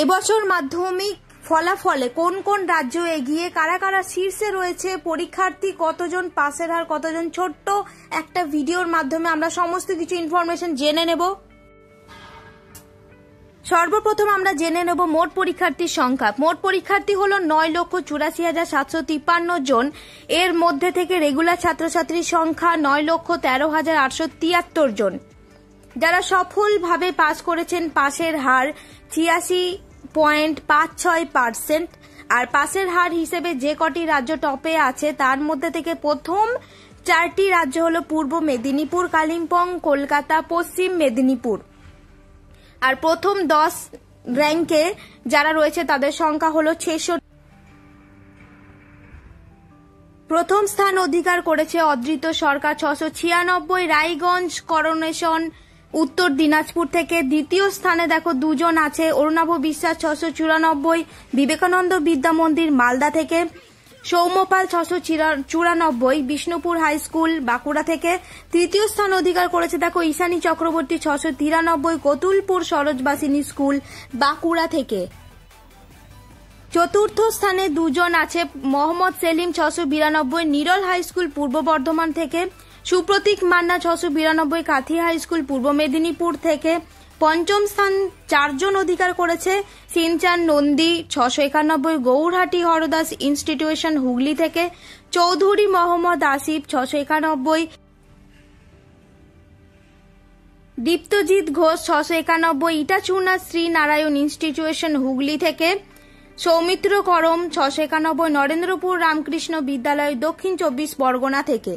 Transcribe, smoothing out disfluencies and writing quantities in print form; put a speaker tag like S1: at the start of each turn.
S1: এবছর মাধ্যমিক ফলাফলে কোন কোন রাজ্য এগিয়ে, কারা কারা শীর্ষে রয়েছে, পরীক্ষার্থী কতজন, পাসের হার কতজন, ছোট্ট একটা ভিডিওর মাধ্যমে আমরা সমস্ত কিছু ইনফরমেশন জেনে নেব। সর্বপ্রথম আমরা জেনে নেব মোট পরীক্ষার্থীর সংখ্যা। মোট পরীক্ষার্থী হলো 9,84,753 জন। এর মধ্যে থেকে রেগুলার ছাত্রছাত্রীর সংখ্যা 9,13,873 জন। যারা সফলভাবে পাস করেছেন পাসের হার 86.56%। আর পাসের হার হিসেবে যে কটি রাজ্য টপে আছে তার মধ্যে থেকে প্রথম 4টি রাজ্য হলো পূর্ব মেদিনীপুর, কালিম্পং, কলকাতা, পশ্চিম মেদিনীপুর। আর প্রথম 10 র্যাঙ্কে যারা রয়েছে তাদের সংখ্যা হলো 66। প্রথম স্থান অধিকার করেছে অদ্রিত সরকার 696, রায়গঞ্জ করোনেশন উত্তর দিনাজপুর থেকে। দ্বিতীয় স্থানে দেখো দুজন আছে, অরুণাভ বিশ্বাস 694, বিবেকানন্দ বিদ্যা মন্দির মালদা থেকে। সৌম্যপাল 694, বিষ্ণুপুর হাই স্কুল বাঁকুড়া থেকে। তৃতীয় স্থান অধিকার করেছে দেখো ঈশানী চক্রবর্তী 693, কতুলপুর সরোজবাসিনী স্কুল বাঁকুড়া থেকে। চতুর্থ স্থানে দুজন আছে, মোহাম্মদ সেলিম 692, নিরল হাই স্কুল পূর্ব বর্ধমান থেকে। সুপ্রতীক মান্না 692, কাথি হাই স্কুল পূর্ব মেদিনীপুর থেকে। পঞ্চম স্থান 4 জন অধিকার করেছে, সিনচান নন্দী 691, গৌরহাটি হরদাস ইনস্টিটিউশন হুগলি থেকে। চৌধুরী মোহাম্মদ আসিফ 691, দীপ্তজিৎ ঘোষ 691, ইটাচুনা শ্রীনারায়ণ ইনস্টিটিউশন হুগলি থেকে। সৌমিত্র করম 691, নরেন্দ্রপুর রামকৃষ্ণ বিদ্যালয় দক্ষিণ 24 পরগনা থেকে।